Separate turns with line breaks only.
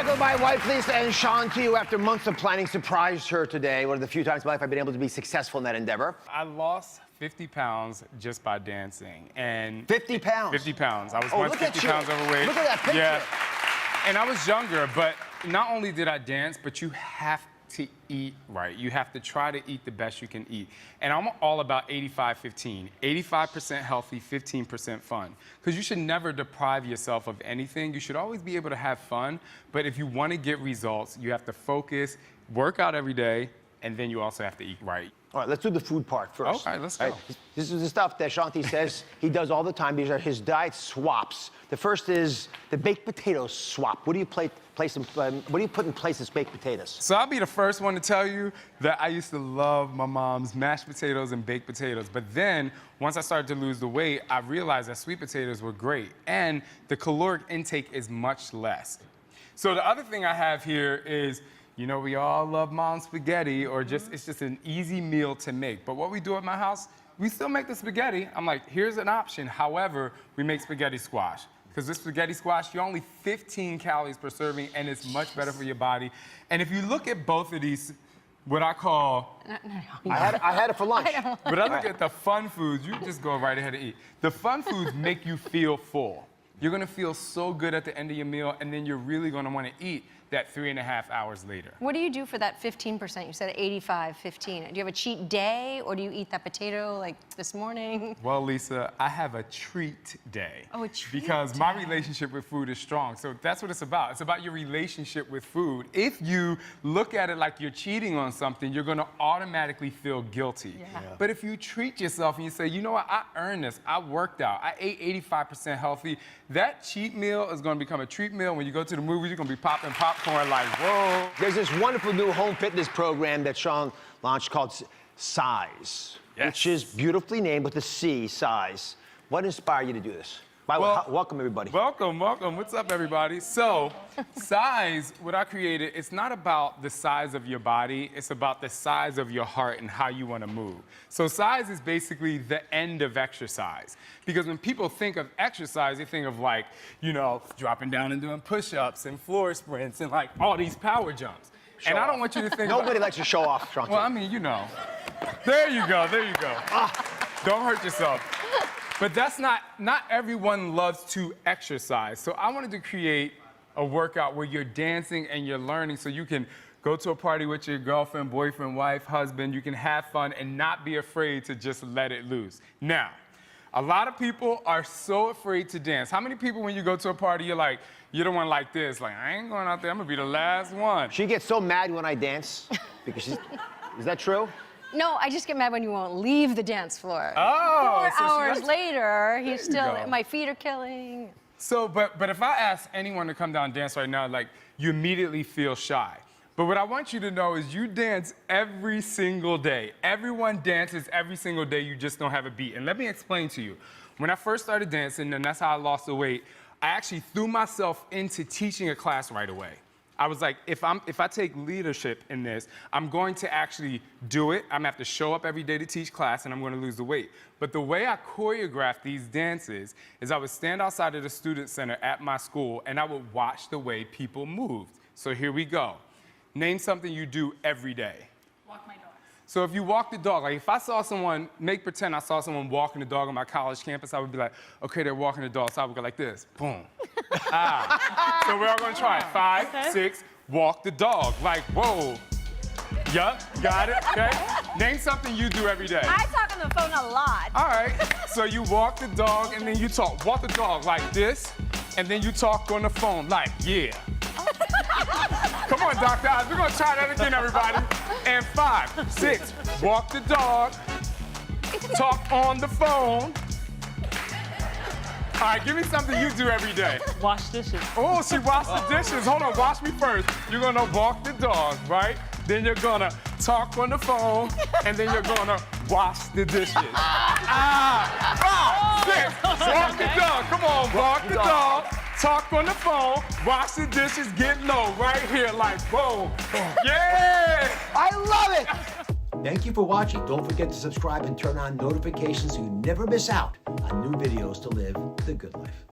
back with my wife, Lisa, and Shaun T, who after months of planning surprised her today. One of the few times in my life I've been able to be successful in that endeavor.
I lost 50 pounds just by dancing. And
50 pounds?
50 pounds. I was once 50 pounds overweight.
Look at that picture.
Yeah. And I was younger, but not only did I dance, but you have to eat right. You have to try to eat the best you can eat. And I'm all about 85-15. 85% healthy, 15% fun. Because you should never deprive yourself of anything. You should always be able to have fun. But if you want to get results, you have to focus, work out every day, and then you also have to eat right.
All right, let's do the food part first.
Okay, let's go.
This is the stuff that Shaun T says he does all the time. These are his diet swaps. The first is the baked potato swap. What do you what do you put in place as baked potatoes?
So I'll be the first one to tell you that I used to love my mom's mashed potatoes and baked potatoes. But then, once I started to lose the weight, I realized that sweet potatoes were great. And the caloric intake is much less. So the other thing I have here is, you know, we all love mom's spaghetti, or it's just an easy meal to make. But what we do at my house, we still make the spaghetti. I'm like, here's an option. However, we make spaghetti squash. Because this spaghetti squash, you're only 15 calories per serving, and it's much better for your body. And if you look at both of these, what I call...
I had it for lunch.
But I look at the fun foods, you just go right ahead and eat. The fun foods make you feel full. You're gonna feel so good at the end of your meal, and then you're really gonna wanna eat that 3.5 hours later.
What do you do for that 15%? You said 85-15. Do you have a cheat day, or do you eat that potato like this morning?
Well, Lisa, I have a treat day.
Oh, a treat
Because my relationship with food is strong. So that's what it's about. It's about your relationship with food. If you look at it like you're cheating on something, you're gonna automatically feel guilty.
Yeah.
But if you treat yourself and you say, you know what, I earned this, I worked out, I ate 85% healthy, that cheat meal is gonna become a treat meal. When you go to the movies, you're gonna be popping popcorn like, whoa.
There's this wonderful new home fitness program that Shaun launched called Size, which is beautifully named with a C, Size. What inspired you to do this? By the way, welcome, everybody.
Welcome, welcome. What's up, everybody? So, Size, what I created, it's not about the size of your body, it's about the size of your heart and how you want to move. So Size is basically the end of exercise. Because when people think of exercise, they think of like, you know, dropping down and doing push-ups and floor sprints and like all these power jumps. And I don't want you to think
Nobody likes to show off, Shaun T.
Well, I mean, you know. There you go, there you go. Don't hurt yourself. But that's not everyone loves to exercise. So I wanted to create a workout where you're dancing and you're learning, so you can go to a party with your girlfriend, boyfriend, wife, husband. You can have fun and not be afraid to just let it loose. Now, a lot of people are so afraid to dance. How many people, when you go to a party, you're the one like this, like, I ain't going out there, I'm gonna be the last one.
She gets so mad when I dance because is that true?
No, I just get mad when you won't leave the dance floor.
Oh,
4 hours later, he's still,
go.
my feet are killing.
So, but if I ask anyone to come down and dance right now, like, you immediately feel shy. But what I want you to know is you dance every single day. Everyone dances every single day, you just don't have a beat. And let me explain to you. When I first started dancing, and that's how I lost the weight, I actually threw myself into teaching a class right away. I was like, if I take leadership in this, I'm going to actually do it. I'm gonna have to show up every day to teach class, and I'm gonna lose the weight. But the way I choreographed these dances is I would stand outside of the student center at my school, and I would watch the way people moved. So here we go. Name something you do every day.
Walk my dog.
So if you walk the dog, like if I saw someone, pretend I saw someone walking the dog on my college campus, I would be like, okay, they're walking the dog, so I would go like this, boom. So we're all gonna try it. 5, 6, walk the dog. Like, whoa. Yup, got it, okay? Name something you do every day.
I talk on the phone a lot.
All right, so you walk the dog and then you talk. Walk the dog like this, and then you talk on the phone like, yeah. Come on, Dr. Oz, we're gonna try that again, everybody. And 5, 6, walk the dog, talk on the phone. All right, give me something you do every day.
Wash dishes.
Oh, she washed the dishes. Hold on, wash me first. You're gonna walk the dog, right? Then you're gonna talk on the phone, and then you're gonna wash the dishes. 5, 6, walk the dog. Come on, walk the dog. Talk on the phone, wash the dishes, get low, right here, like, whoa. Yeah!
I love it! Thank you for watching. Don't forget to subscribe and turn on notifications so you never miss out on new videos to live the good life.